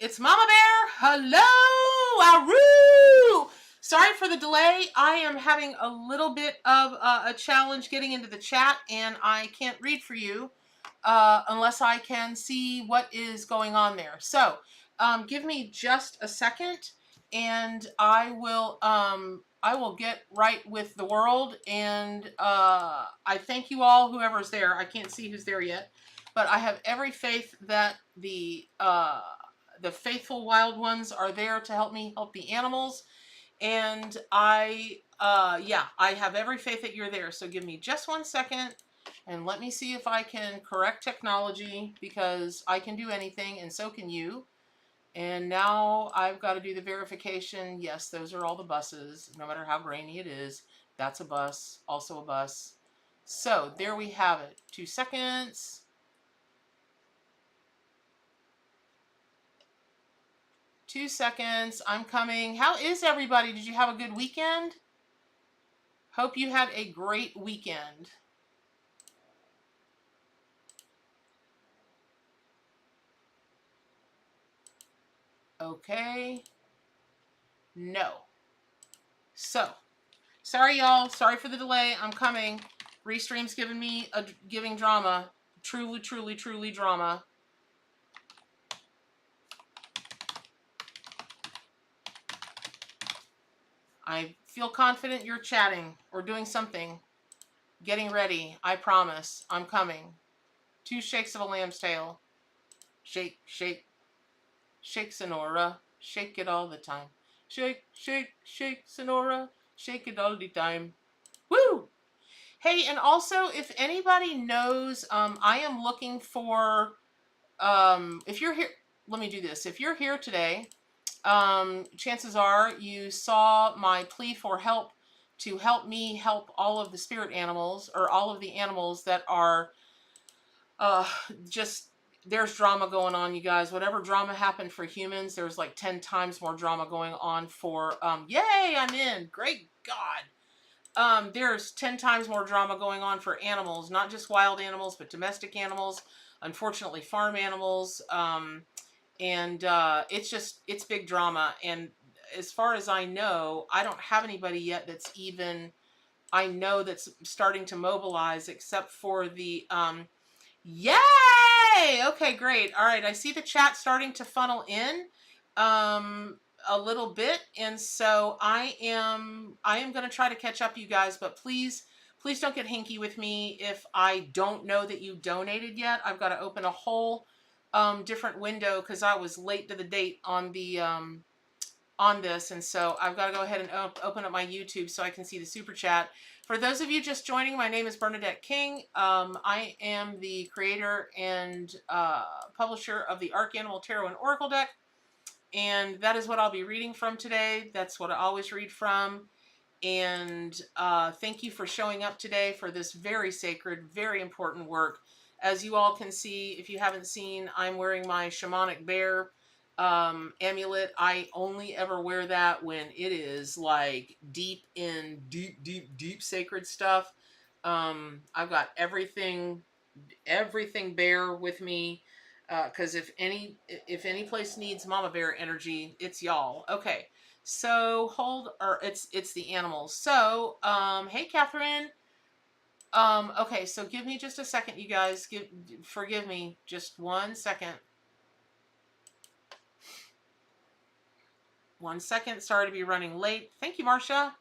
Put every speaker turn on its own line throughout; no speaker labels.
it's Mama Bear. Hello, Aroo. Sorry for the delay. I am having a little bit of a challenge getting into the chat, and I can't read for you unless I can see what is going on there. So give me just a second, and I will get right with the world. And I thank you all, whoever's there. I can't see who's there yet, but I have every faith that the faithful wild ones are there to help me help the animals. And I have every faith that you're there. So give me just 1 second and let me see if I can correct technology, because I can do anything and so can you. And now I've got to do the verification. Yes, those are all the buses, no matter how grainy it is. That's a bus, also a bus. So there we have it. 2 seconds. 2 seconds. I'm coming. How is everybody? Did you have a good weekend? Hope you had a great weekend. Okay. No. So, sorry y'all. Sorry for the delay. I'm coming. Restream's giving drama. Truly, truly, truly drama. I feel confident you're chatting or doing something. Getting ready. I promise. I'm coming. 2 shakes of a lamb's tail. Shake, shake. Shake, Sonora. Shake it all the time. Shake, shake, shake, Sonora. Shake it all the time. Woo! Hey, and also, if anybody knows, I am looking for, if you're here, let me do this. If you're here today, chances are you saw my plea for help to help me help all of the spirit animals, or all of the animals that are just, there's drama going on, you guys. Whatever drama happened for humans, there's like 10 times more drama going on for, yay, I'm in. Great God. There's 10 times more drama going on for animals, not just wild animals, but domestic animals, unfortunately farm animals. It's big drama. And as far as I know, I don't have anybody yet that's even, I know, that's starting to mobilize, except for the, yay! Okay, great. All right, I see the chat starting to funnel in a little bit, and so I am going to try to catch up, you guys, but please don't get hinky with me if I don't know that you donated yet. I've got to open a whole different window because I was late to the date on the on this, and so I've got to go ahead and open up my YouTube so I can see the super chat. For those of you just joining, my name is Bernadette King. I am the creator and publisher of the Arc Animal Tarot and Oracle deck, and that is what I'll be reading from today. That's what I always read from. And thank you for showing up today for this very sacred, very important work. As you all can see, if you haven't seen, I'm wearing my shamanic bear amulet. I only ever wear that when it is like deep sacred stuff. I've got everything bear with me, because if any place needs mama bear energy, it's y'all. Okay, so it's the animals. So hey Catherine. Okay, so give me just a second, you guys. Forgive me, just 1 second. 1 second. Sorry to be running late. Thank you, Marcia.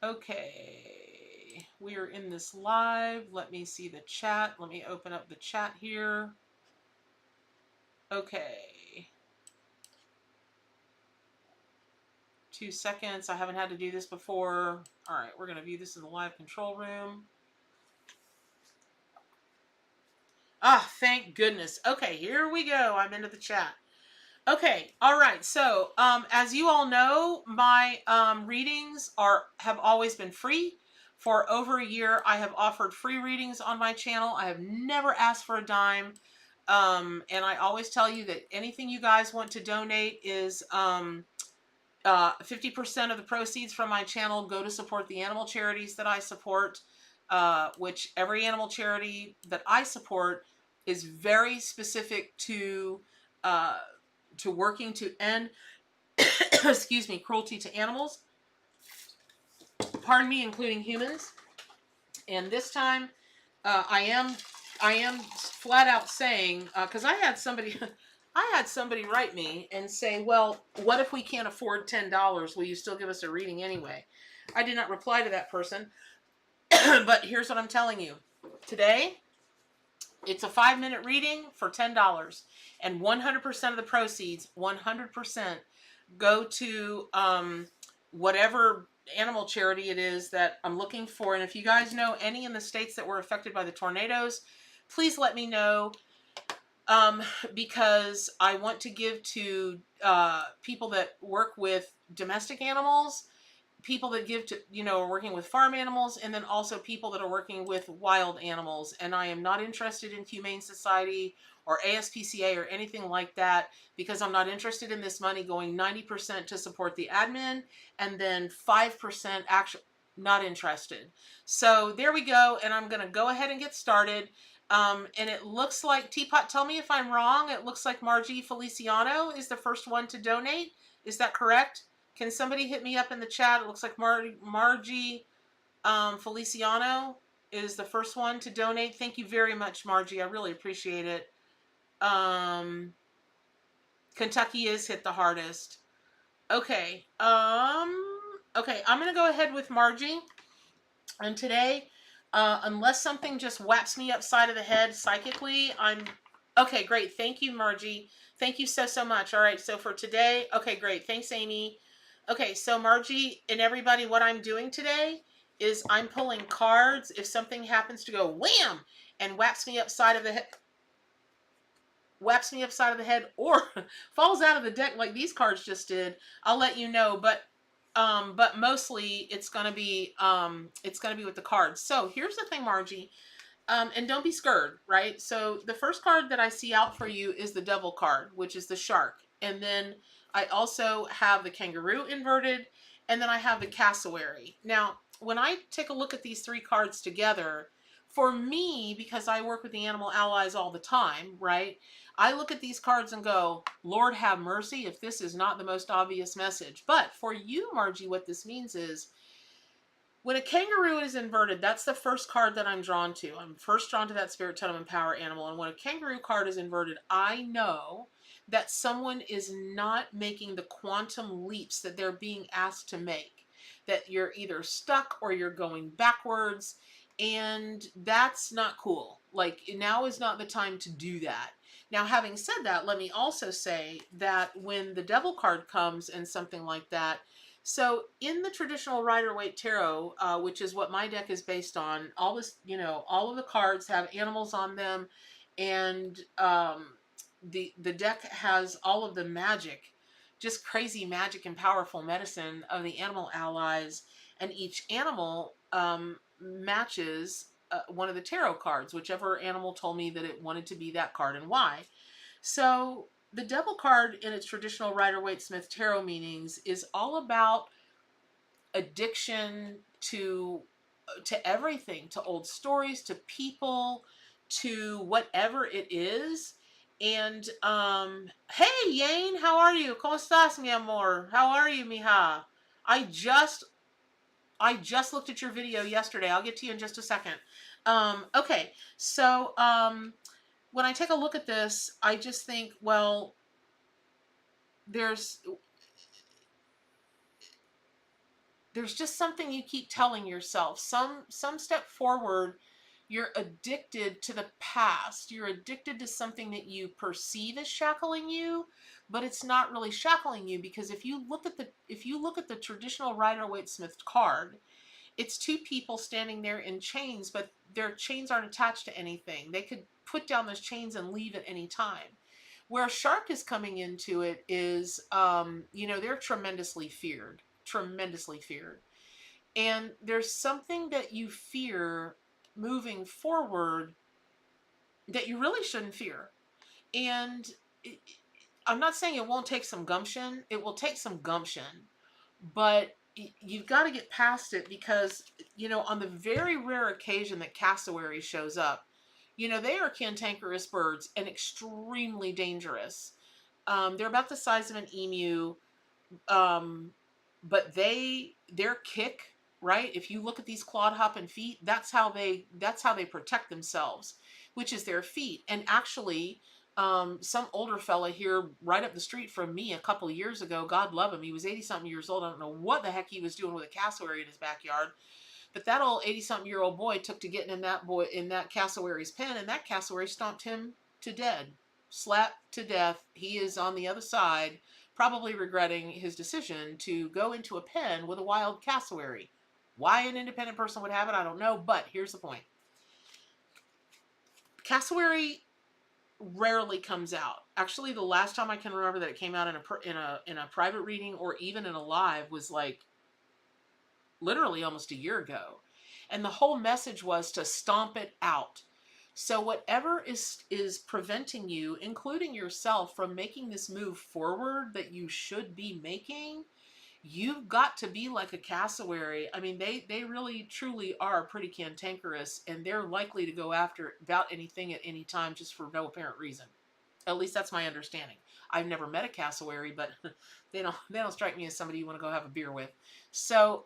Okay, we are in this live. Let me see the chat. Let me open up the chat here. Okay. 2 seconds. I haven't had to do this before. All right, we're going to view this in the live control room. Ah, thank goodness. Okay, here we go. I'm into the chat. Okay, all right. So, as you all know, my readings have always been free. For over a year, I have offered free readings on my channel. I have never asked for a dime. And I always tell you that anything you guys want to donate is 50% of the proceeds from my channel go to support the animal charities that I support, which every animal charity that I support is very specific uh, to working to end, excuse me, cruelty to animals. Pardon me, including humans. And this time, I am flat out saying, because I had somebody, I had somebody write me and say, well, what if we can't afford $10? Will you still give us a reading anyway? I did not reply to that person, but here's what I'm telling you. Today, it's a 5-minute reading for $10, and 100% of the proceeds, 100%, go to whatever animal charity it is that I'm looking for. And if you guys know any in the states that were affected by the tornadoes, please let me know, because I want to give to people that work with domestic animals, people that give to, are working with farm animals, and then also people that are working with wild animals. And I am not interested in Humane Society or ASPCA or anything like that, because I'm not interested in this money going 90% to support the admin and then 5% actually not interested. So there we go. And I'm going to go ahead and get started. And it looks like, Teapot, tell me if I'm wrong, it looks like Margie Feliciano is the first one to donate. Is that correct? Can somebody hit me up in the chat? It looks like Margie Feliciano is the first one to donate. Thank you very much, Margie. I really appreciate it. Kentucky is hit the hardest. Okay. Okay, I'm going to go ahead with Margie. And today, unless something just whaps me upside of the head psychically, okay, great. Thank you, Margie. Thank you so, so much. All right, so for today, okay, great. Thanks, Amy. Okay, so Margie and everybody, what I'm doing today is I'm pulling cards. If something happens to go wham and whaps me upside of the head, or falls out of the deck like these cards just did, I'll let you know. But mostly it's gonna be with the cards. So here's the thing, Margie. And don't be scared, right? So the first card that I see out for you is the Devil card, which is the shark. And then I also have the kangaroo inverted, and then I have the cassowary. Now, when I take a look at these three cards together, for me, because I work with the animal allies all the time, right? I look at these cards and go, Lord have mercy if this is not the most obvious message. But for you, Margie, what this means is, when a kangaroo is inverted, that's the first card that I'm drawn to. I'm first drawn to that spirit totem and power animal. And when a kangaroo card is inverted, I know that someone is not making the quantum leaps that they're being asked to make. That you're either stuck or you're going backwards. And that's not cool. Like, now is not the time to do that. Now, having said that, let me also say that when the Devil card comes and something like that, so in the traditional Rider-Waite Tarot, which is what my deck is based on, all this, all of the cards have animals on them, and the deck has all of the magic, just crazy magic and powerful medicine of the animal allies, and each animal matches one of the tarot cards, whichever animal told me that it wanted to be that card and why. So the Devil card in its traditional Rider-Waite-Smith tarot meanings is all about addiction to everything, to old stories, to people, to whatever it is. And hey Yane, how are you? ¿Cómo estás, mi amor? How are you, mija? I just looked at your video yesterday. I'll get to you in just a second. Okay, so when I take a look at this, I just think, well, there's just something you keep telling yourself. Some step forward, you're addicted to the past. You're addicted to something that you perceive as shackling you, but it's not really shackling you, because if you look at the traditional Rider-Waite-Smith card, it's two people standing there in chains, but their chains aren't attached to anything. They could put down those chains and leave at any time. Where a shark is coming into it is, they're tremendously feared. And there's something that you fear moving forward that you really shouldn't fear. And I'm not saying it won't take some gumption. It will take some gumption. But you've got to get past it, because, on the very rare occasion that cassowary shows up, You know, they are cantankerous birds and extremely dangerous. They're about the size of an emu, um, but their kick, right? If you look at these clod hopping feet, that's how they protect themselves, which is their feet. And actually, some older fella here right up the street from me a couple of years ago, God love him, he was 80 something years old. I don't know what the heck he was doing with a cassowary in his backyard, but that old 80 something year old boy took to getting in that cassowary's pen, and that cassowary stomped him to dead, slapped to death. He is on the other side, probably regretting his decision to go into a pen with a wild cassowary. Why an independent person would have it, I don't know, but here's the point. Cassowary rarely comes out. Actually, the last time I can remember that it came out in a private reading or even in a live was like literally almost a year ago. And the whole message was to stomp it out. So whatever is preventing you, including yourself, from making this move forward that you should be making, you've got to be like a cassowary. I mean, they really truly are pretty cantankerous, and they're likely to go after about anything at any time just for no apparent reason. At least that's my understanding. I've never met a cassowary, but they don't strike me as somebody you want to go have a beer with. So,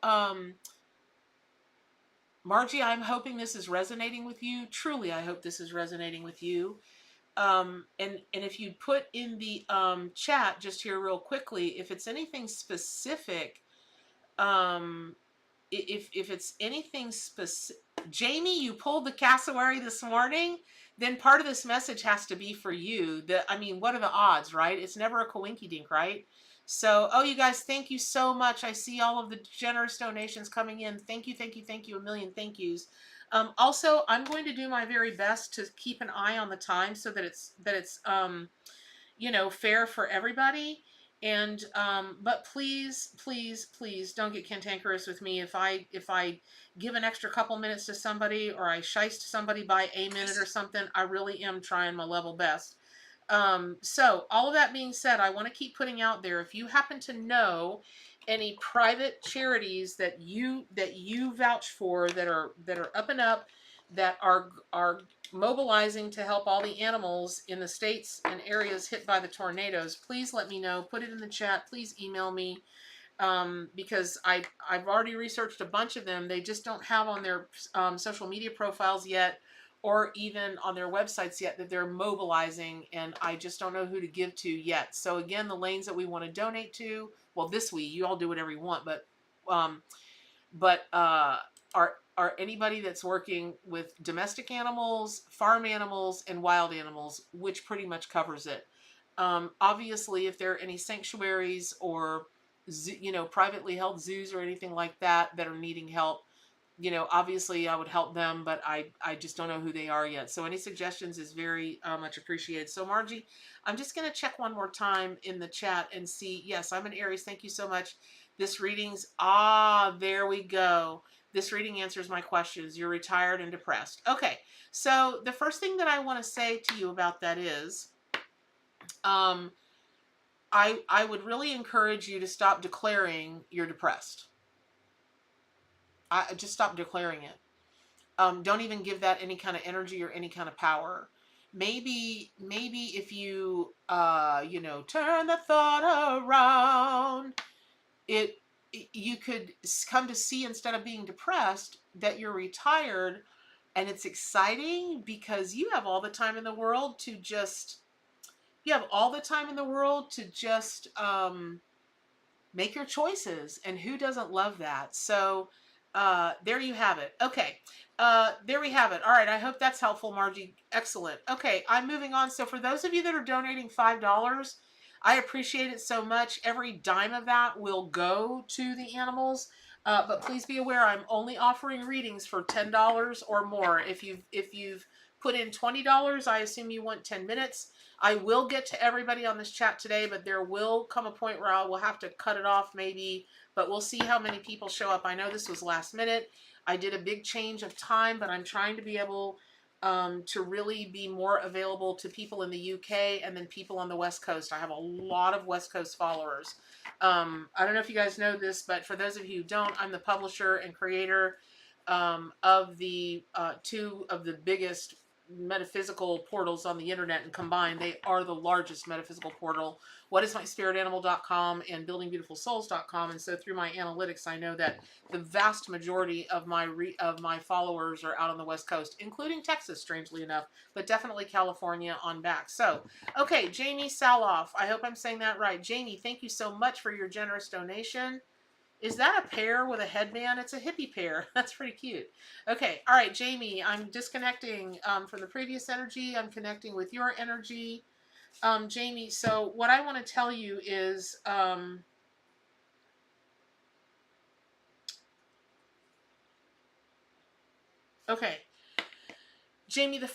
Margie, I'm hoping this is resonating with you. Truly, I hope this is resonating with you. And if you put in the chat just here real quickly, if it's anything specific, if it's anything specific, Jamie, you pulled the cassowary this morning, then part of this message has to be for you. I mean, what are the odds, right? It's never a coinky dink, right? So, oh, you guys, thank you so much. I see all of the generous donations coming in. Thank you, thank you, thank you. A million thank yous. Also, I'm going to do my very best to keep an eye on the time so that it's fair for everybody. And but please, please, please don't get cantankerous with me if I give an extra couple minutes to somebody, or I shiest somebody by a minute or something. I really am trying my level best. So all of that being said, I want to keep putting out there, if you happen to know any private charities that you vouch for, that are up and up, that are mobilizing to help all the animals in the states and areas hit by the tornadoes, please let me know. Put it in the chat. Please email me, because I've already researched a bunch of them. They just don't have on their social media profiles yet, or even on their websites yet, that they're mobilizing, and I just don't know who to give to yet. So again, the lanes that we want to donate to, well, this week, you all do whatever you want, but are anybody that's working with domestic animals, farm animals, and wild animals, which pretty much covers it. Obviously, if there are any sanctuaries or privately held zoos or anything like that are needing help, obviously I would help them, but I just don't know who they are yet. So any suggestions is very much appreciated. So Margie, I'm just going to check one more time in the chat and see. Yes, I'm an Aries. Thank you so much. This reading's, there we go. This reading answers my questions. You're retired and depressed. Okay, so the first thing that I want to say to you about that is, I would really encourage you to stop declaring you're depressed. I just stop declaring it. Don't even give that any kind of energy or any kind of power. Maybe if you turn the thought around, you could come to see, instead of being depressed, that you're retired, and it's exciting because you have all the time in the world to just make your choices, and who doesn't love that? So there you have it. Okay, there we have it. All right, I hope that's helpful, Margie. Excellent. Okay, I'm moving on. So for those of you that are donating $5, I appreciate it so much. Every dime of that will go to the animals. But please be aware, I'm only offering readings for $10 or more. If you've put in $20, I assume you want 10 minutes. I will get to everybody on this chat today, but there will come a point where I will have to cut it off maybe, but we'll see how many people show up. I know this was last minute. I did a big change of time, but I'm trying to be able to really be more available to people in the UK and then people on the West Coast. I have a lot of West Coast followers. I don't know if you guys know this, but for those of you who don't, I'm the publisher and creator of the two of the biggest metaphysical portals on the internet, and combined they are the largest metaphysical portal. Whatismyspiritanimal.com and buildingbeautifulsouls.com. And so through my analytics, I know that the vast majority of my followers are out on the West Coast, including Texas, strangely enough, but definitely California on back. So, okay, Jamie Saloff, I hope I'm saying that right. Jamie, thank you so much for your generous donation. Is that a pear with a headband? It's a hippie pear. That's pretty cute. Okay, all right, Jamie, I'm disconnecting from the previous energy. I'm connecting with your energy. Jamie, so what I want to tell you is, okay, Jamie, the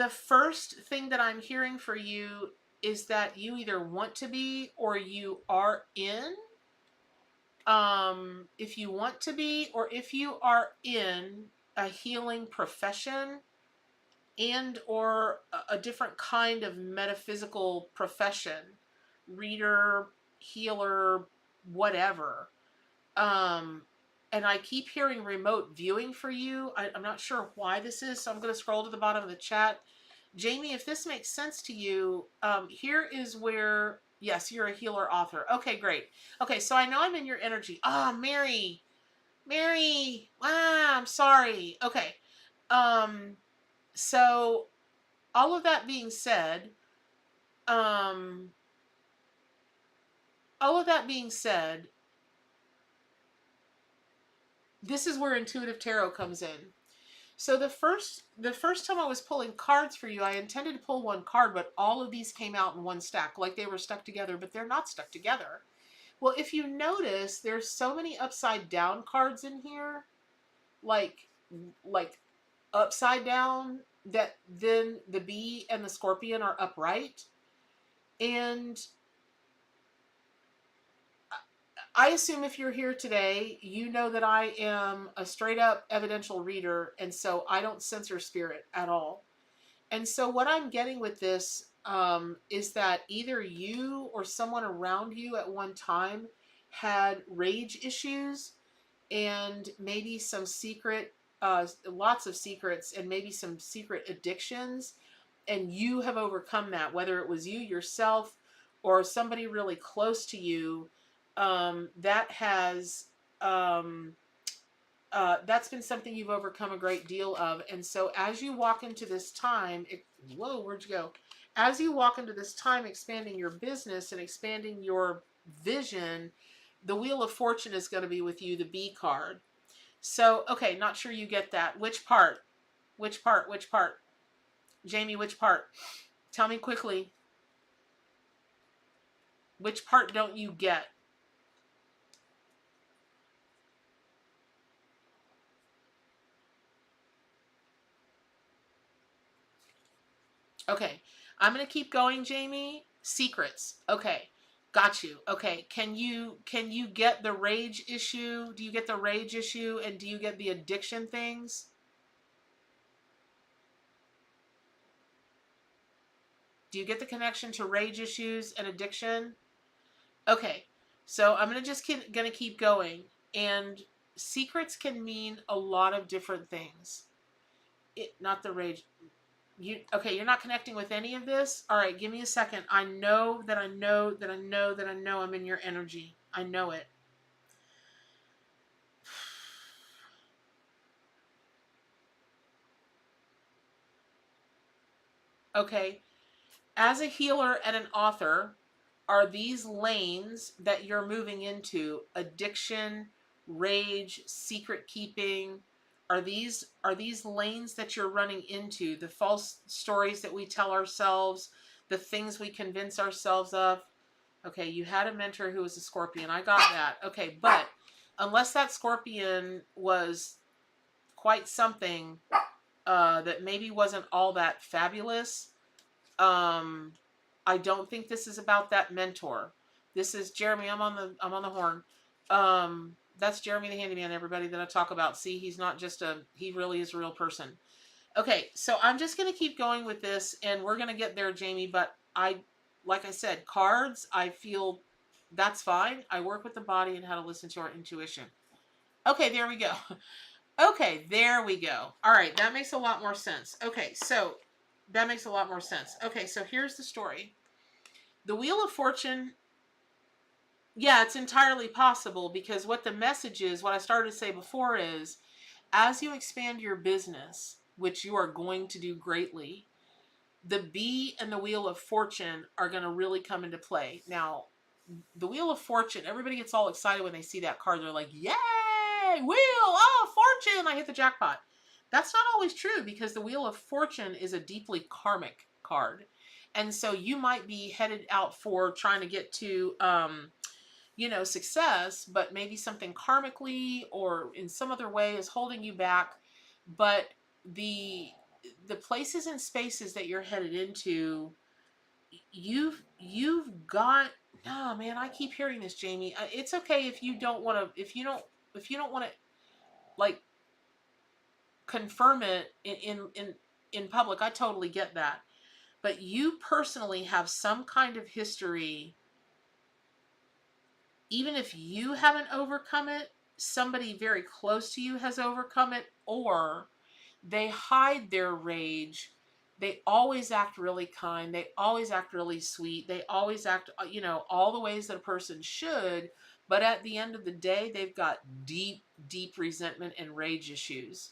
first thing that I'm hearing for you is that you either want to be or you are in. If you want to be or if you are in a healing profession and or a different kind of metaphysical profession, reader, healer, whatever. And I keep hearing remote viewing for you. I'm not sure why this is, so I'm going to scroll to the bottom of the chat. Jamie, if this makes sense to you, here is where, yes, you're a healer author. Okay, great. Okay, so I know I'm in your energy. Mary, I'm sorry. Okay. So all of that being said, um, this is where intuitive tarot comes in. So the first time I was pulling cards for you, I intended to pull one card, but all of these came out in one stack, like they were stuck together, but they're not stuck together. Well, if you notice, there's so many upside down cards in here, like upside down, that then the bee and the scorpion are upright. And I assume if you're here today, you know that I am a straight up evidential reader, and so I don't censor spirit at all. And so what I'm getting with this is that either you or someone around you at one time had rage issues and maybe some secret, lots of secrets, and maybe some secret addictions, and you have overcome that, whether it was you yourself or somebody really close to you. That has that's been something you've overcome a great deal of. And so as you walk into this time, whoa, where'd you go? As you walk into this time, expanding your business and expanding your vision, the Wheel of Fortune is going to be with you, the B card. So, okay, not sure you get that. Which part? Which part? Which part? Jamie, which part? Tell me quickly. Which part don't you get? Okay, I'm going to keep going, Jamie. Secrets. Okay, got you. Okay, can you get the rage issue? Do you get the rage issue, and do you get the addiction things? Do you get the connection to rage issues and addiction? Okay, so I'm gonna keep going, and secrets can mean a lot of different things. Not the rage. You're not connecting with any of this? All right, give me a second. I know I'm in your energy. I know it. Okay. As a healer and an author, are these lanes that you're moving into addiction, rage, secret keeping? Are these lanes that you're running into, the false stories that we tell ourselves, the things we convince ourselves of? Okay, you had a mentor who was a scorpion. I got that. Okay, but unless that scorpion was quite something that maybe wasn't all that fabulous, I don't think this is about that mentor. This is Jeremy. I'm on the horn. That's Jeremy the handyman, everybody, that I talk about. See, he's not just he really is a real person. Okay, so I'm just going to keep going with this, and we're going to get there, Jamie, but like I said, cards, I feel that's fine. I work with the body and how to listen to our intuition. Okay, there we go. Okay, there we go. All right, that makes a lot more sense. Okay, so that makes a lot more sense. Okay, so here's the story. The Wheel of Fortune, yeah, it's entirely possible, because what the message is, what I started to say before is, as you expand your business, which you are going to do greatly, the Bee and the Wheel of Fortune are going to really come into play. Now, the Wheel of Fortune, everybody gets all excited when they see that card. They're like, yay, wheel, oh, fortune, I hit the jackpot. That's not always true, because the Wheel of Fortune is a deeply karmic card. And so you might be headed out for trying to get to, success, but maybe something karmically or in some other way is holding you back. But the the places and spaces that you're headed into, you've got, no, man, I keep hearing this, Jamie. It's okay if you don't want to, if you don't want to, like, confirm it in public. I totally get that. But you personally have some kind of history. Even if you haven't overcome it, somebody very close to you has overcome it, or they hide their rage. They always act really kind. They always act really sweet. They always act, all the ways that a person should. But at the end of the day, they've got deep, deep resentment and rage issues.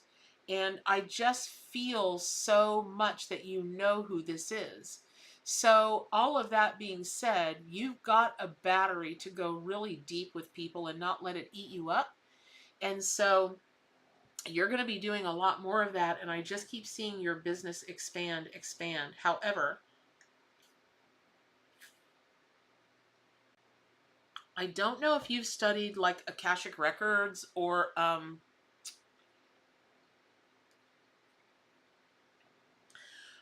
And I just feel so much that you know who this is. So, all of that being said, you've got a battery to go really deep with people and not let it eat you up. And so, you're going to be doing a lot more of that, and I just keep seeing your business expand. However, I don't know if you've studied like Akashic Records or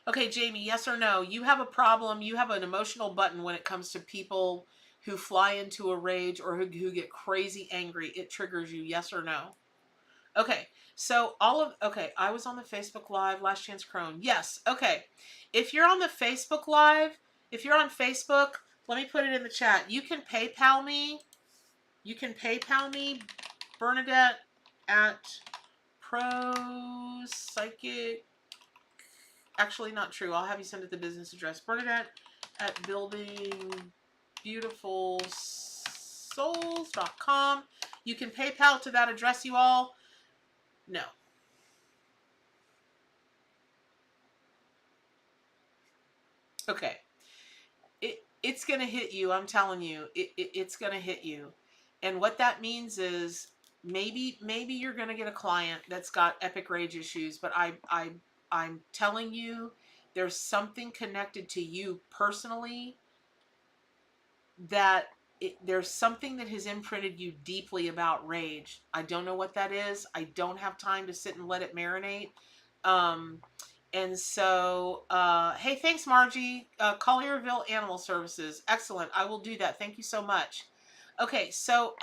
okay, Jamie, yes or no? You have a problem, you have an emotional button when it comes to people who fly into a rage or who get crazy angry. It triggers you, yes or no? Okay, so okay, I was on the Facebook Live, Last Chance Crone. Yes, okay. If you're on the Facebook Live, if you're on Facebook, let me put it in the chat. You can PayPal me. You can PayPal me, Bernadette at Pro Psychic. Actually, not true. I'll have you send it the business address. Bernadette at buildingbeautifulsouls.com. You can PayPal to that address, you all. No. Okay. It's going to hit you. I'm telling you, it's going to hit you. And what that means is maybe you're going to get a client that's got epic rage issues, but I'm telling you, there's something connected to you personally that there's something that has imprinted you deeply about rage. I don't know what that is. I don't have time to sit and let it marinate. Um, and so, hey, thanks, Margie. Collierville Animal Services. Excellent. I will do that. Thank you so much. Okay, so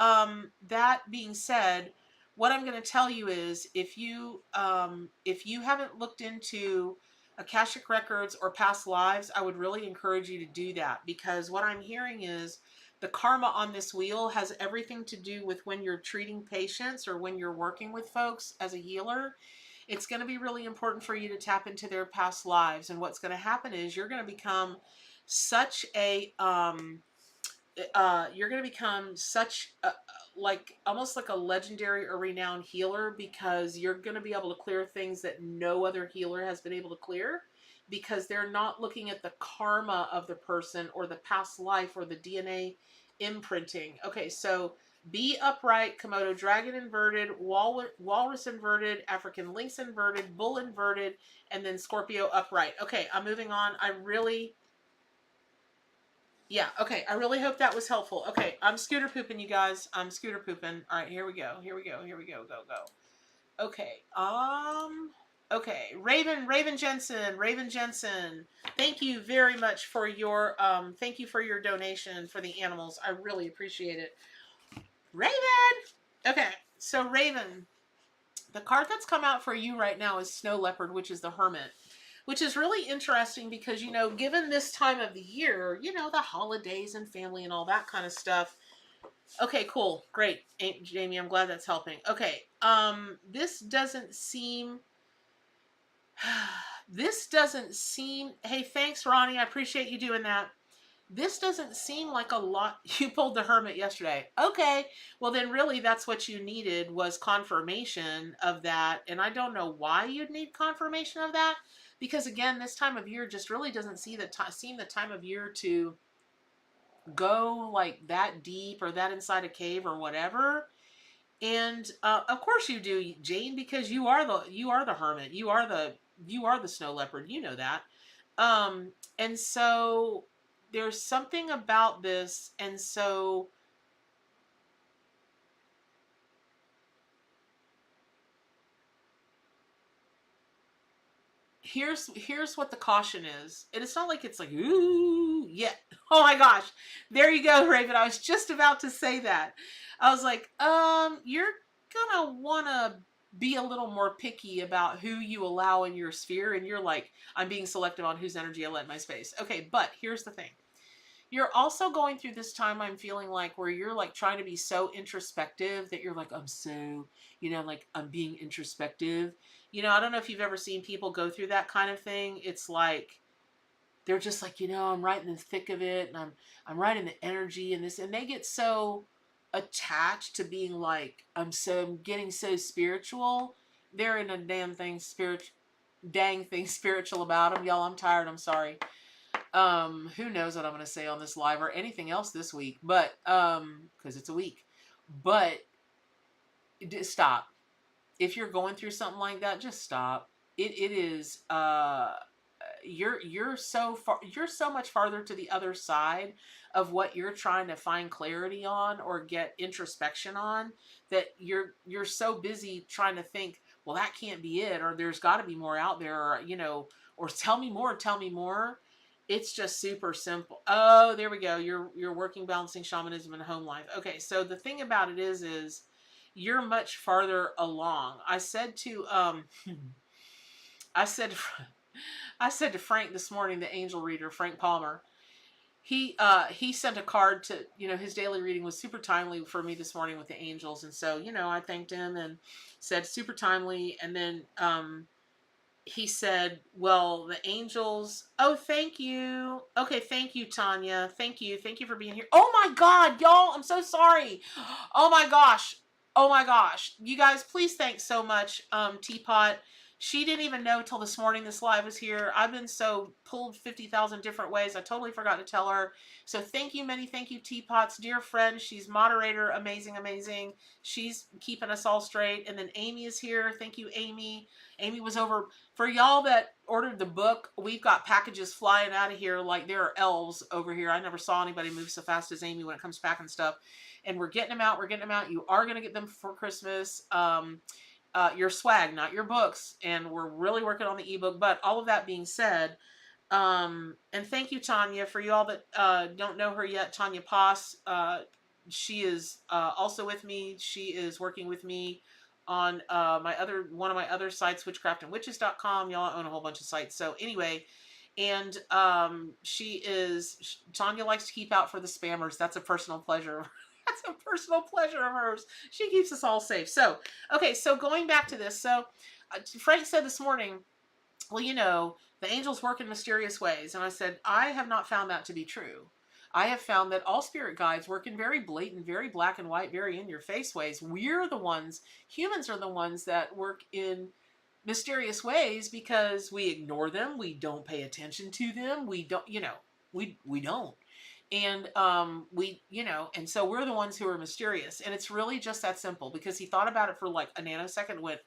that being said, what I'm going to tell you is if you haven't looked into Akashic Records or past lives, I would really encourage you to do that, because what I'm hearing is the karma on this wheel has everything to do with when you're treating patients or when you're working with folks as a healer. It's going to be really important for you to tap into their past lives. And what's going to happen is you're going to become such a like almost like a legendary or renowned healer, because you're going to be able to clear things that no other healer has been able to clear, because they're not looking at the karma of the person or the past life or the DNA imprinting. Okay, so Bee upright, Komodo dragon inverted, walrus inverted, African lynx inverted, bull inverted, and then Scorpio upright. Okay, I'm moving on. Yeah, okay. I really hope that was helpful. Okay, I'm scooter pooping, you guys. I'm scooter pooping. All right, here we go. Go. Okay. Okay. Raven Jensen. Thank you very much for your donation for the animals. I really appreciate it. Raven. Okay. So Raven, the card that's come out for you right now is Snow Leopard, which is the Hermit. Which is really interesting because, given this time of the year, the holidays and family and all that kind of stuff, Okay, cool. Great. Jamie, I'm glad that's helping. Okay. This doesn't seem this doesn't seem hey, thanks, Ronnie. I appreciate you doing that. This doesn't seem like a lot. You pulled the hermit yesterday. Okay. Well, then really that's what you needed was confirmation of that. And I don't know why you'd need confirmation of that. Because again, this time of year just really doesn't seem the time of year to go like that deep or that inside a cave or whatever. And of course you do, Jane, because you are the hermit. You are the snow leopard. You know that. And so there's something about this, and so here's what the caution is. And it's not like it's like, ooh, yeah. Oh my gosh. There you go, Raven. I was just about to say that. I was like, you're gonna wanna be a little more picky about who you allow in your sphere. And you're like, I'm being selective on whose energy I let in my space. Okay, but here's the thing. You're also going through this time, I'm feeling like, where you're like trying to be so introspective that you're like, I'm so, like I'm being introspective. I don't know if you've ever seen people go through that kind of thing. It's like they're just like, I'm right in the thick of it, and I'm right in the energy and this, and they get so attached to being like, I'm getting so spiritual. They're in a dang thing spiritual about them. Y'all, I'm tired. I'm sorry. Who knows what I'm going to say on this live or anything else this week, but because it's a week. But stop. If you're going through something like that, just stop. It is you're so far, you're so much farther to the other side of what you're trying to find clarity on or get introspection on, that you're so busy trying to think, well, that can't be it, or there's got to be more out there, or or tell me more. It's just super simple. Oh, there we go. You're working balancing shamanism and home life. Okay, so the thing about it is you're much farther along. I said to I said I said to Frank this morning, the angel reader, Frank Palmer, he sent a card to, his daily reading was super timely for me this morning with the angels. And so, I thanked him and said super timely. And then he said, well, the angels, oh, thank you. Okay, thank you, Tanya. Thank you. Thank you for being here. Oh my God, y'all, I'm so sorry. Oh my gosh. Oh my gosh. You guys, please thanks so much, Teapot. She didn't even know till this morning this live was here. I've been so pulled 50,000 different ways. I totally forgot to tell her. So thank you, thank you, Teapots, dear friend. She's moderator, amazing, amazing. She's keeping us all straight. And then Amy is here. Thank you, Amy. Amy was over. For y'all that ordered the book, we've got packages flying out of here like there are elves over here. I never saw anybody move so fast as Amy when it comes to packing stuff. And we're getting them out. We're getting them out. You are going to get them for Christmas. Your swag, not your books. And we're really working on the ebook. But all of that being said, and thank you, Tanya, for you all that don't know her yet. Tanya Poss, she is also with me. She is working with me on one of my other sites, witchcraftandwitches.com. Y'all own a whole bunch of sites. So anyway, and Tanya likes to keep out for the spammers. That's a personal pleasure. That's a personal pleasure of hers. She keeps us all safe. So, okay, so going back to this. So Frank said this morning, well, the angels work in mysterious ways. And I said, I have not found that to be true. I have found that all spirit guides work in very blatant, very black and white, very in your face ways. Humans are the ones that work in mysterious ways because we ignore them. We don't pay attention to them. We don't, we don't. And and so we're the ones who are mysterious. And it's really just that simple, because he thought about it for like a nanosecond and went,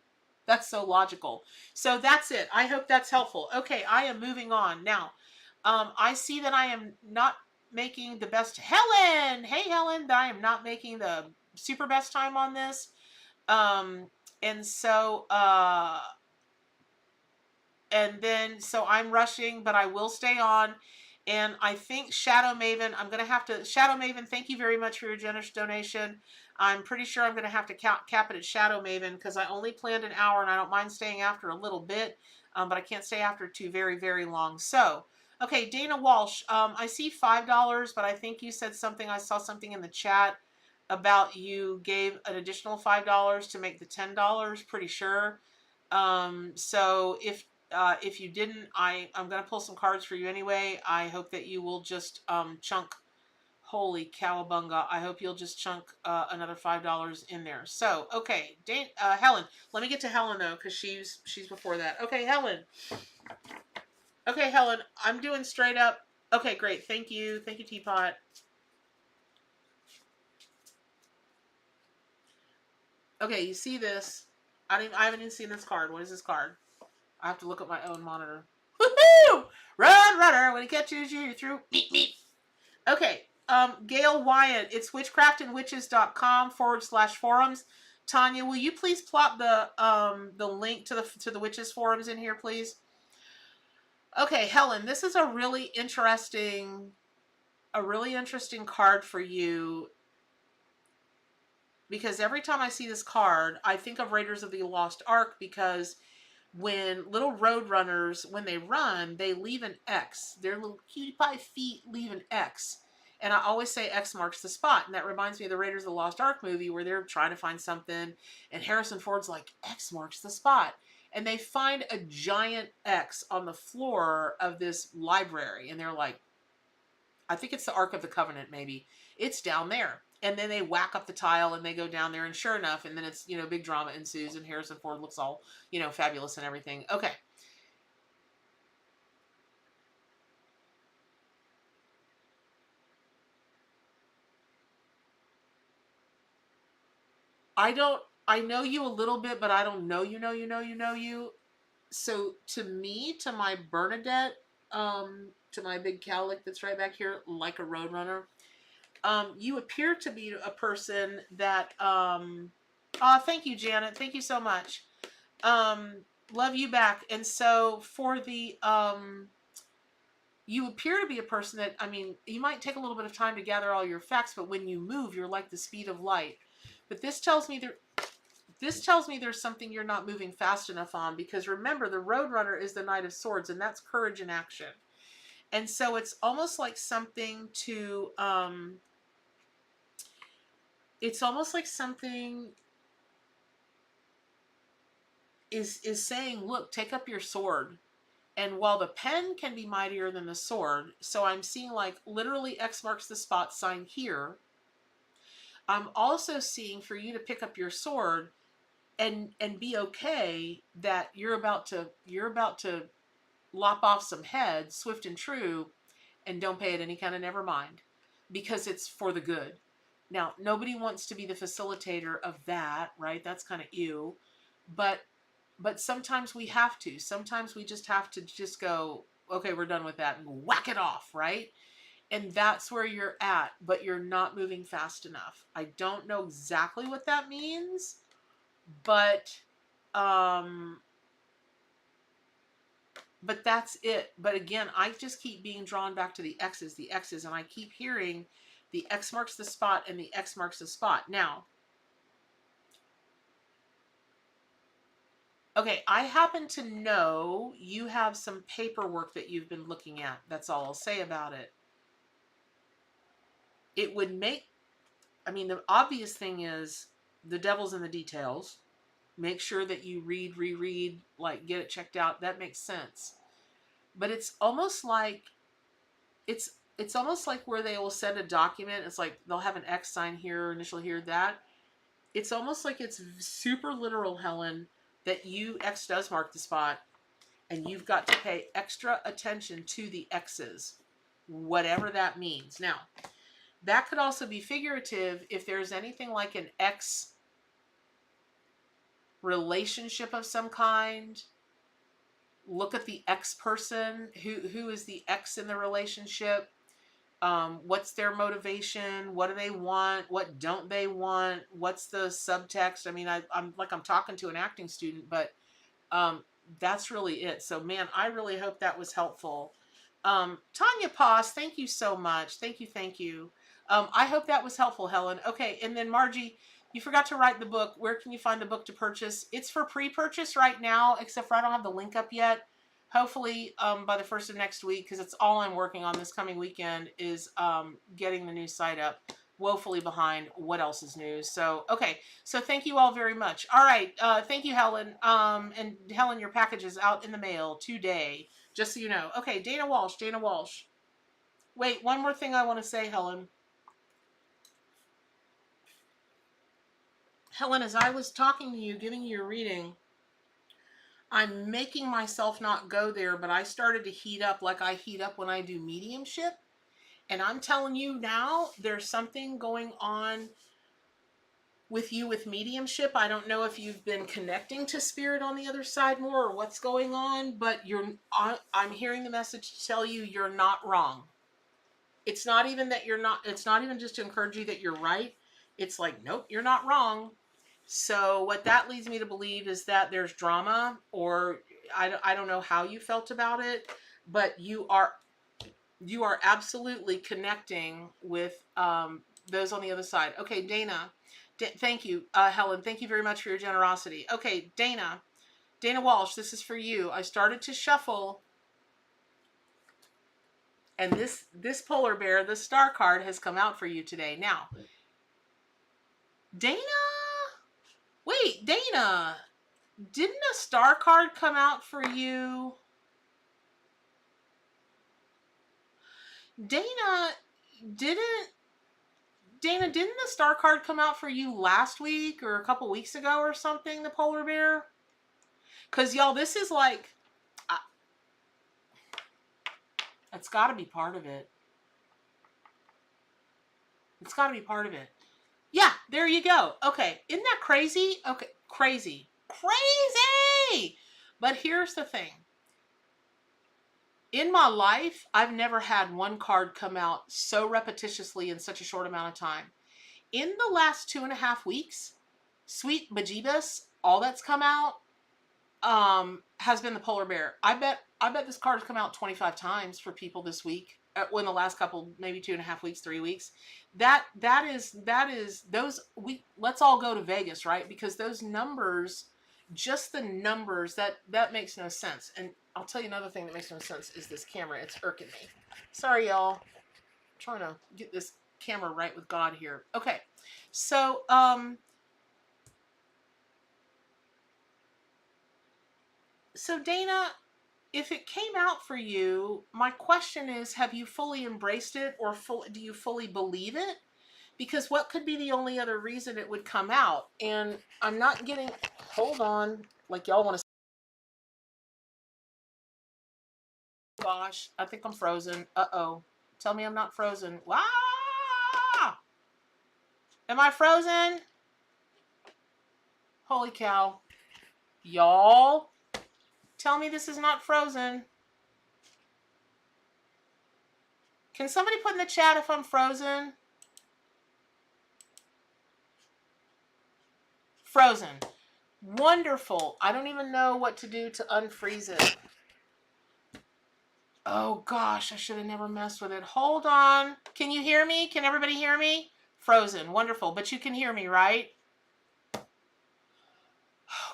that's so logical. So that's it. I hope that's helpful. Okay, I am moving on. Now, I see that I am not making the best. Helen! Hey, Helen, that I am not making the super best time on this. And so, so I'm rushing, but I will stay on. And I think Shadow Maven, Shadow Maven, thank you very much for your generous donation. I'm pretty sure I'm going to have to cap it at Shadow Maven, because I only planned an hour and I don't mind staying after a little bit, but I can't stay after too very, very long. So, okay, Dana Walsh, I see $5, but I think you said something. I saw something in the chat. about you gave an additional $5 to make the $10, pretty sure. So if you didn't, I'm going to pull some cards for you anyway. I hope that you will just chunk. Holy cowabunga. I hope you'll just chunk another $5 in there. So, okay, Helen. Let me get to Helen, though, because she's before that. Okay, Helen. Okay, Helen, I'm doing straight up. Okay, great. Thank you. Thank you, Teapot. Okay, you see this. I haven't even seen this card. What is this card? I have to look at my own monitor. Woohoo! Run, runner. When he catches you, you're through. Meep, meep. Okay. Gail Wyatt. It's witchcraftandwitches.com/forums. Tanya, will you please plop the link to the witches forums in here, please? Okay, Helen, this is a really interesting card for you, because every time I see this card, I think of Raiders of the Lost Ark, because when little road runners, when they run, they leave an X. Their little cutie pie feet leave an X. And I always say X marks the spot. And that reminds me of the Raiders of the Lost Ark movie, where they're trying to find something, and Harrison Ford's like, X marks the spot. And they find a giant X on the floor of this library. And they're like, I think it's the Ark of the Covenant, maybe. It's down there. And then they whack up the tile and they go down there, and sure enough, and then it's, big drama ensues, and Harrison Ford looks all, fabulous and everything. Okay. I know you a little bit, but I don't know you. So to me, to my Bernadette, to my big cowlick that's right back here, like a roadrunner, you appear to be a person that, thank you, Janet. Thank you so much. Love you back. And so for the, you appear to be a person that, you might take a little bit of time to gather all your facts, but when you move, you're like the speed of light. But this tells me there's something you're not moving fast enough on, because remember, the Roadrunner is the Knight of Swords, and that's courage in action. And so it's almost like something to, it's almost like something is saying, look, take up your sword. And while the pen can be mightier than the sword, so I'm seeing like literally X marks the spot sign here. I'm also seeing for you to pick up your sword and be okay that you're about to lop off some heads, swift and true, and don't pay it any kind of never mind, because it's for the good. Now, nobody wants to be the facilitator of that, right? That's kind of ew. But sometimes we have to. Sometimes we just have to just go, okay, we're done with that, and whack it off, right? And that's where you're at, but you're not moving fast enough. I don't know exactly what that means, but that's it. But again, I just keep being drawn back to the X's, and I keep hearing the X marks the spot and the X marks the spot. Now, okay, I happen to know you have some paperwork that you've been looking at. That's all I'll say about it. It would make, the obvious thing is the devil's in the details. Make sure that you reread, like get it checked out. That makes sense. But it's almost like, it's almost like where they will send a document. It's like they'll have an X sign here, initial here, that. It's almost like it's super literal, Helen, that X does mark the spot, and you've got to pay extra attention to the X's, whatever that means. Now, that could also be figurative if there's anything like an X relationship of some kind. Look at the X person. Who is the X in the relationship? What's their motivation? What do they want? What don't they want? What's the subtext? I'm talking to an acting student, but that's really it. So, man, I really hope that was helpful. Tanya Poss, thank you so much. Thank you. I hope that was helpful, Helen. Okay, and then Margie, you forgot to write the book. Where can you find the book to purchase? It's for pre-purchase right now, except for I don't have the link up yet. Hopefully by the 1st of next week, because it's all I'm working on this coming weekend, is getting the new site up. woefully behind what else is news. So, okay. So thank you all very much. All right. Thank you, Helen. And Helen, your package is out in the mail today, just so you know. Okay, Dana Walsh, Dana Walsh. Wait, one more thing I want to say, Helen. Helen, as I was talking to you, giving you your reading, I'm making myself not go there, but I started to heat up like I heat up when I do mediumship. And I'm telling you now, there's something going on with you with mediumship. I don't know if you've been connecting to spirit on the other side more or what's going on, but I'm hearing the message to tell you you're not wrong. It's not even that you're not, it's not even just to encourage you that you're right. It's like, nope, you're not wrong. So what that leads me to believe is that there's drama, or I don't know how you felt about it, but you are absolutely connecting with those on the other side. Okay, Dana, thank you, Helen. Thank you very much for your generosity. Okay, Dana Walsh, this is for you. I started to shuffle, and this polar bear, the star card, has come out for you today. Now, Dana, wait, Dana, didn't a star card come out for you? Dana, didn't the star card come out for you last week or a couple weeks ago or something, the polar bear? Because, y'all, this is like, it's got to be part of it. It's got to be part of it. Yeah, there you go. Okay, isn't that crazy? Okay, crazy. But here's the thing. In my life, I've never had one card come out so repetitiously in such a short amount of time. In the last 2.5 weeks, sweet bejeebus, all that's come out has been the polar bear. I bet this card has come out 25 times for people this week. In the last couple, maybe 2.5 weeks, 3 weeks. That is those. Let's all go to Vegas, right? Because those numbers, just the numbers, that makes no sense. And I'll tell you another thing that makes no sense is this camera. It's irking me. Sorry, y'all. I'm trying to get this camera right with God here. Okay, so Dana, if it came out for you, my question is, have you fully embraced it, or do you fully believe it? Because what could be the only other reason it would come out? And I'm not getting, hold on, like y'all want to, gosh, I think I'm frozen. Uh-oh. Tell me I'm not frozen. Wow! Am I frozen? Holy cow. Y'all, tell me this is not frozen. Can somebody put in the chat if I'm frozen? Frozen. Wonderful. I don't even know what to do to unfreeze it. Oh gosh, I should have never messed with it. Hold on. Can you hear me? Can everybody hear me? Frozen. Wonderful. But you can hear me, right? Oh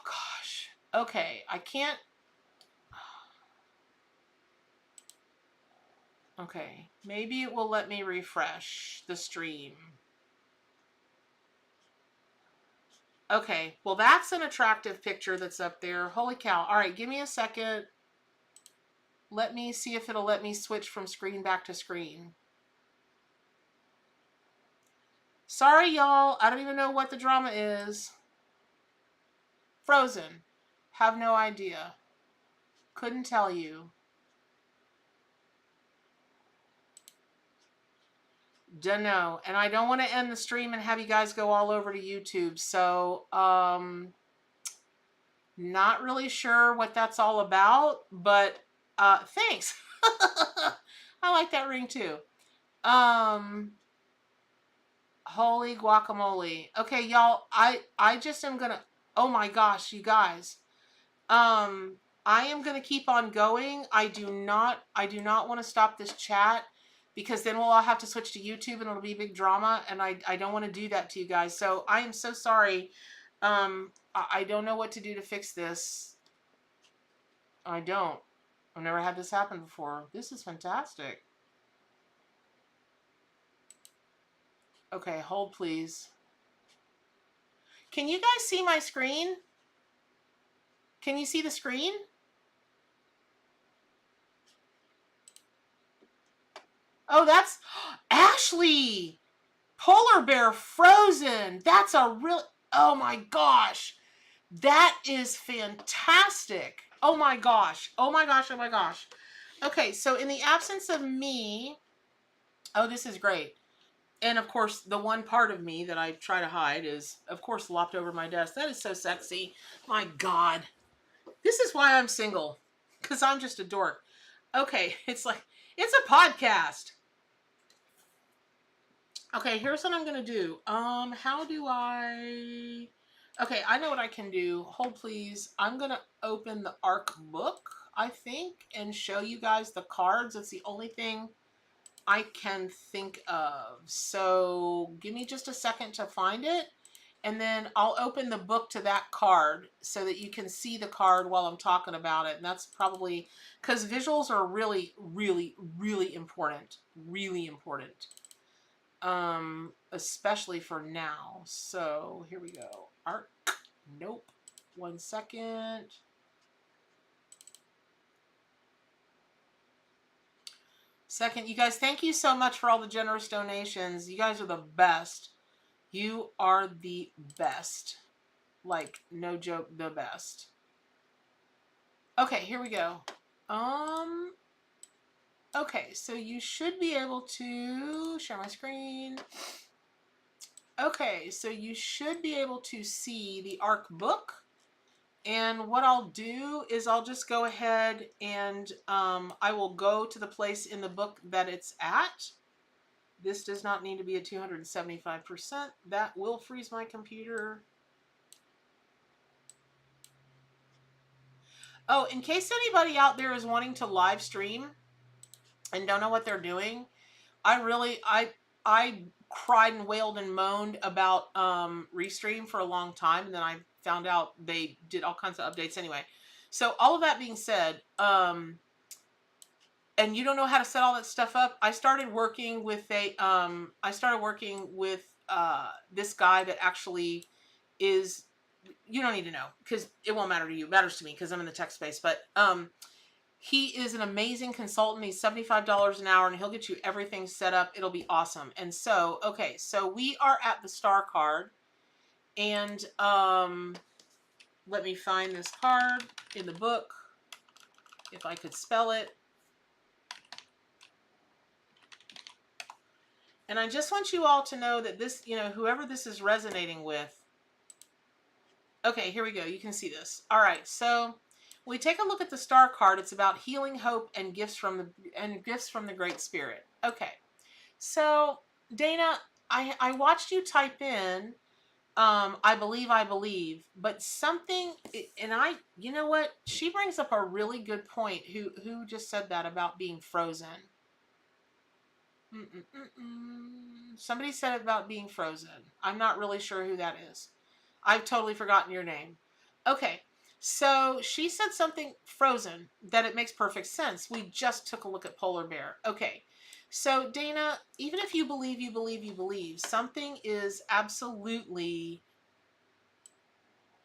gosh. Okay, I can't. Okay, maybe it will let me refresh the stream. Okay, well, that's an attractive picture that's up there. Holy cow. All right, give me a second. Let me see if it'll let me switch from screen back to screen. Sorry, y'all. I don't even know what the drama is. Frozen. Have no idea. Couldn't tell you. Dunno. And I don't want to end the stream and have you guys go all over to YouTube. So, not really sure what that's all about, but thanks. I like that ring too. Holy guacamole. Okay, y'all, I just am gonna, oh my gosh, you guys. I am gonna keep on going. I do not want to stop this chat, because then we'll all have to switch to YouTube and it'll be a big drama, and I don't want to do that to you guys. So I am so sorry. I don't know what to do to fix this. I don't. I've never had this happen before. This is fantastic. Okay, hold please. Can you guys see my screen? Can you see the screen? Oh, that's Ashley. Polar bear frozen. That's a real, oh my gosh. That is fantastic. Oh my gosh. Oh my gosh. Oh my gosh. Okay, so in the absence of me, oh, this is great. And of course, the one part of me that I try to hide is, of course, lopped over my desk. That is so sexy. My God. This is why I'm single. Because I'm just a dork. Okay, it's like, it's a podcast. Okay, here's what I'm going to do. How do I... Okay, I know what I can do. Hold please. I'm going to open the ARC book, I think, and show you guys the cards. It's the only thing I can think of. So give me just a second to find it. And then I'll open the book to that card so that you can see the card while I'm talking about it. And that's probably because visuals are really, really, really important. Really important. Especially for now. So here we go. Art. Nope. 1 second. Second, you guys, thank you so much for all the generous donations. You guys are the best. You are the best. Like, no joke, the best. Okay, here we go. Okay, so you should be able to share my screen. Okay, so you should be able to see the ARC book. And what I'll do is I'll just go ahead and I will go to the place in the book that it's at. This does not need to be at 275%. That will freeze my computer. Oh, in case anybody out there is wanting to live stream and don't know what they're doing, I cried and wailed and moaned about Restream for a long time, and then I found out they did all kinds of updates anyway. So all of that being said, and you don't know how to set all that stuff up, I started working with this guy that actually is, you don't need to know because it won't matter to you. It matters to me because I'm in the tech space, but he is an amazing consultant. He's $75 an hour and he'll get you everything set up. It'll be awesome. And so, okay, so we are at the star card, and let me find this card in the book if I could spell it. And I just want you all to know that this, whoever this is resonating with. Okay, here we go. You can see this. All right, so we take a look at the star card. It's about healing, hope, and gifts from the Great Spirit. Okay, so Dana, I watched you type in, I believe, but something, and you know what? She brings up a really good point. Who just said that about being frozen? Somebody said it about being frozen. I'm not really sure who that is. I've totally forgotten your name. Okay, so she said something frozen that it makes perfect sense. We just took a look at polar bear. Okay, so Dana, even if you believe, something is absolutely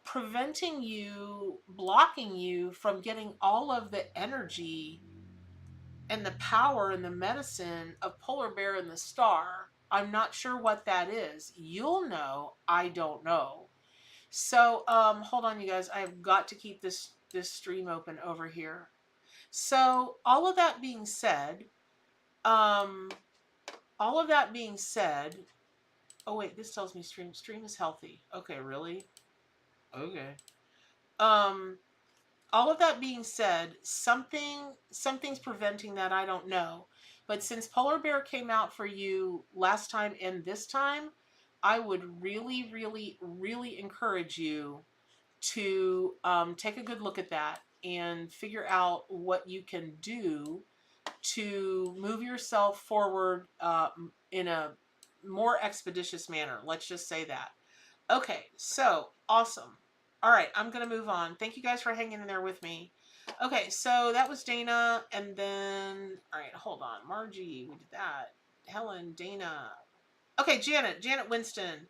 preventing you, blocking you from getting all of the energy and the power and the medicine of polar bear and the star. I'm not sure what that is. You'll know. I don't know. So, hold on, you guys. I have got to keep this stream open over here. So, all of that being said, oh wait, this tells me stream is healthy. Okay, really? Okay. All of that being said, something's preventing that. I don't know. But since polar bear came out for you last time and this time, I would really, really, really encourage you to take a good look at that and figure out what you can do to move yourself forward in a more expeditious manner. Let's just say that. Okay, so awesome. All right, I'm going to move on. Thank you guys for hanging in there with me. Okay, so that was Dana, and then, all right, hold on. Margie, we did that. Helen, Dana. Okay, Janet Winston.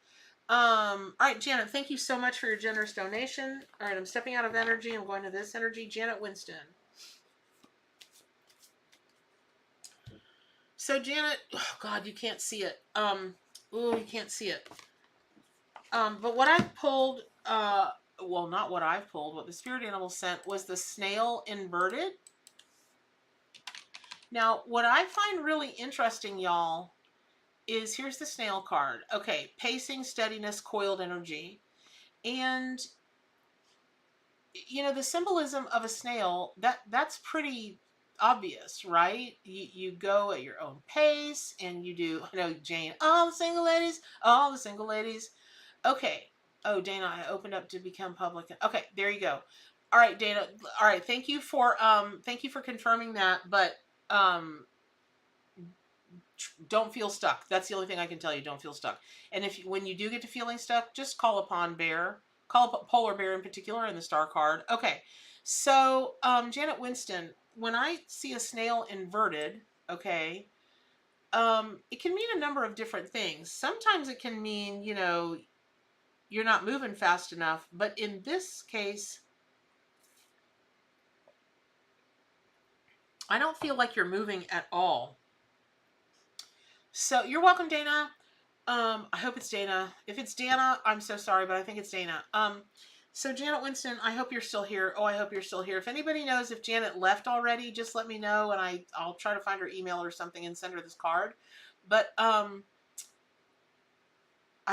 All right, Janet, thank you so much for your generous donation. All right, I'm stepping out of energy. I'm going to this energy. Janet Winston. So Janet, oh God, you can't see it. Oh, you can't see it. But what I pulled, well, not what I've pulled, what the spirit animal sent was the snail inverted. Now, what I find really interesting, y'all, is here's the snail card. Okay, pacing, steadiness, coiled energy. And you know, the symbolism of a snail, that's pretty obvious, right? You go at your own pace and you do, I know, Jane, all the single ladies, all the single ladies. Okay. Oh, Dana, I opened up to become public. Okay, there you go. All right, Dana. All right, thank you for confirming that, but um don't feel stuck. That's the only thing I can tell you. Don't feel stuck. And if when you do get to feeling stuck, just call upon Bear. Call upon Polar Bear in particular in the star card. Okay. So, Janet Winston, when I see a snail inverted, okay, it can mean a number of different things. Sometimes it can mean, you know, you're not moving fast enough. But in this case, I don't feel like you're moving at all. So you're welcome, Dana. I hope it's Dana. If it's Dana, I'm so sorry, but I think it's Dana. So Janet Winston, I hope you're still here. Oh, I hope you're still here. If anybody knows if Janet left already, just let me know, and I'll try to find her email or something and send her this card. But I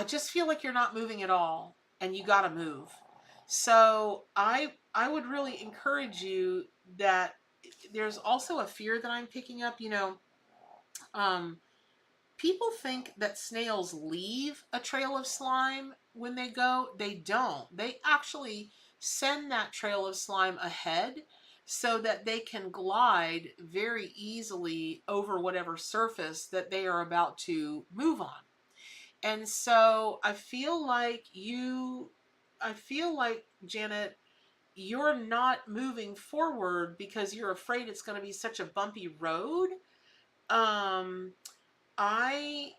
just feel like you're not moving at all, and you got to move. So I would really encourage you that there's also a fear that I'm picking up. You know, people think that snails leave a trail of slime when they go. They don't. They actually send that trail of slime ahead so that they can glide very easily over whatever surface that they are about to move on. And so I feel like Janet, you're not moving forward because you're afraid it's going to be such a bumpy road. Um, I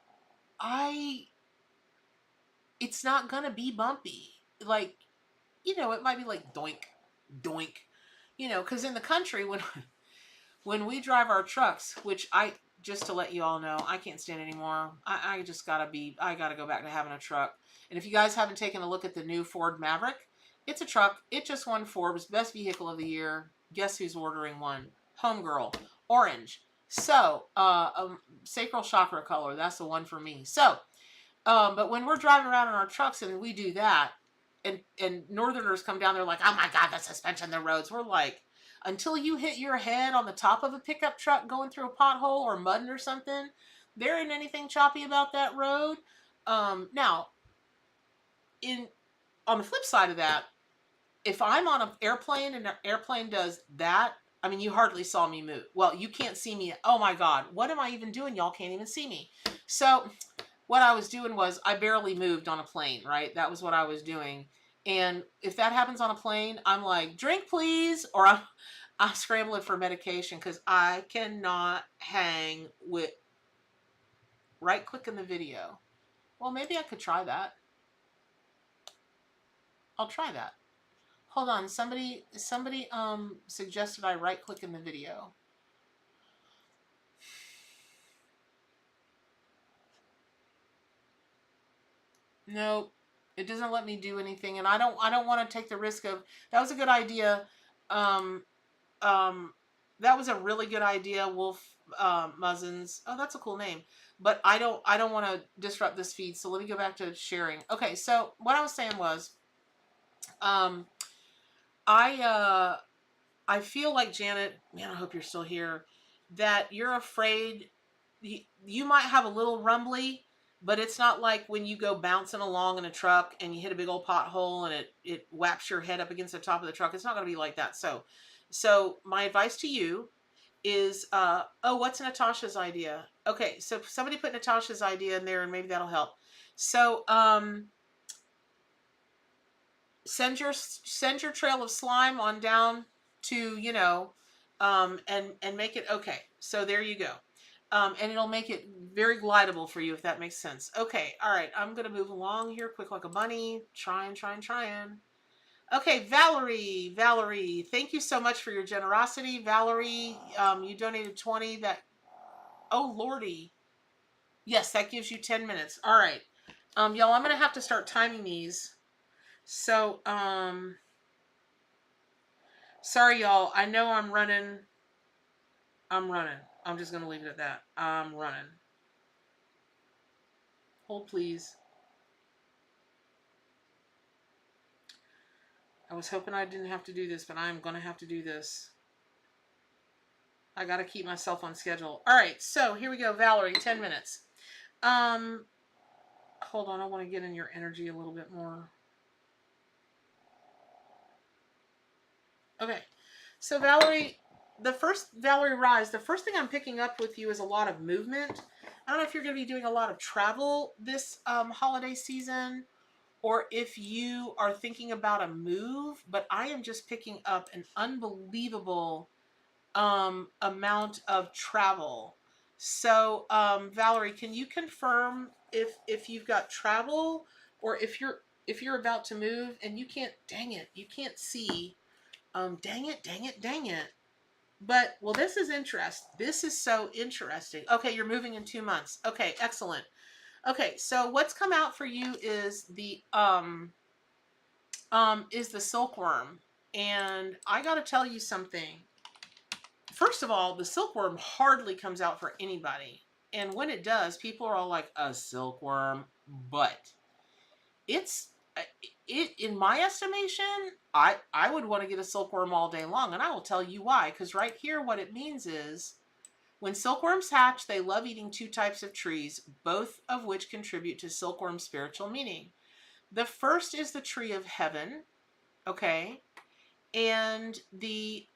it's not gonna be bumpy. Like, you know, it might be like doink, doink, you know, because in the country when we drive our trucks, which I just to let you all know, I can't stand anymore. I just I gotta go back to having a truck. And if you guys haven't taken a look at the new Ford Maverick, it's a truck. It just won Forbes Best Vehicle of the Year. Guess who's ordering one? Homegirl, orange. So, sacral chakra color. That's the one for me. So, but when we're driving around in our trucks and we do that, and Northerners come down, they're like, "Oh my God, the suspension, the roads." We're like, until you hit your head on the top of a pickup truck going through a pothole or mudding or something, there ain't anything choppy about that road. Now, in on the flip side of that, if I'm on an airplane and an airplane does that, I mean, you hardly saw me move. Well, you can't see me. Oh my God, what am I even doing? Y'all can't even see me. So what I was doing was I barely moved on a plane, right? That was what I was doing. And if that happens on a plane, I'm like, drink please, or I'm scrambling for medication because I cannot hang with right click in the video. Well, maybe I could try that. I'll try that. Hold on, somebody suggested I right click in the video. Nope. It doesn't let me do anything, and I don't want to take the risk of that was a good idea. Um that was a really good idea, Wolf Muzzins. Oh, that's a cool name. But I don't want to disrupt this feed, so let me go back to sharing. Okay, so what I was saying was um I feel like Janet, man, I hope you're still here, that you're afraid you might have a little rumbly, but it's not like when you go bouncing along in a truck and you hit a big old pothole and it whaps your head up against the top of the truck. It's not going to be like that. So my advice to you is, oh, what's Natasha's idea? Okay, so somebody put Natasha's idea in there and maybe that'll help. So send your trail of slime on down to, you know, and make it okay. So there you go. And it'll make it very glidable for you, if that makes sense. Okay, all right, I'm gonna move along here, quick like a bunny. Trying. Okay, Valerie, thank you so much for your generosity. Valerie, you donated 20. That, oh lordy, yes, that gives you 10 minutes. All right, y'all, I'm gonna have to start timing these. So, sorry, y'all. I know I'm running. I'm just gonna leave it at that. I'm running. Hold, please. I was hoping I didn't have to do this, but I'm gonna have to do this. I gotta keep myself on schedule. All right, so here we go, Valerie. 10 minutes. Hold on. I want to get in your energy a little bit more. Okay, so Valerie, Valerie Rise, the first thing I'm picking up with you is a lot of movement. I don't know if you're going to be doing a lot of travel this holiday season, or if you are thinking about a move, but I am just picking up an unbelievable amount of travel. So, Valerie, can you confirm if you've got travel, or if you're about to move and you can't? Dang it, you can't see. Dang it. But well, this is interesting. This is so interesting. Okay, you're moving in 2 months. Okay, excellent. Okay, so what's come out for you is the silkworm, and I got to tell you something. First of all, the silkworm hardly comes out for anybody. And when it does, people are all like, a silkworm. But it's, in my estimation, I would want to get a silkworm all day long. And I will tell you why. Because right here, what it means is when silkworms hatch, they love eating two types of trees, both of which contribute to silkworm's spiritual meaning. The first is the tree of heaven. Okay. And the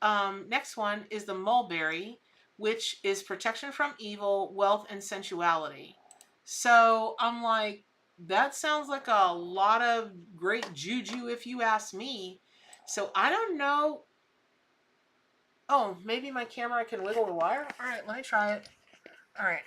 next one is the mulberry, which is protection from evil, wealth, and sensuality. So I'm like, that sounds like a lot of great juju, if you ask me. So I don't know. Oh, maybe my camera, I can wiggle the wire. All right, let me try it. All right,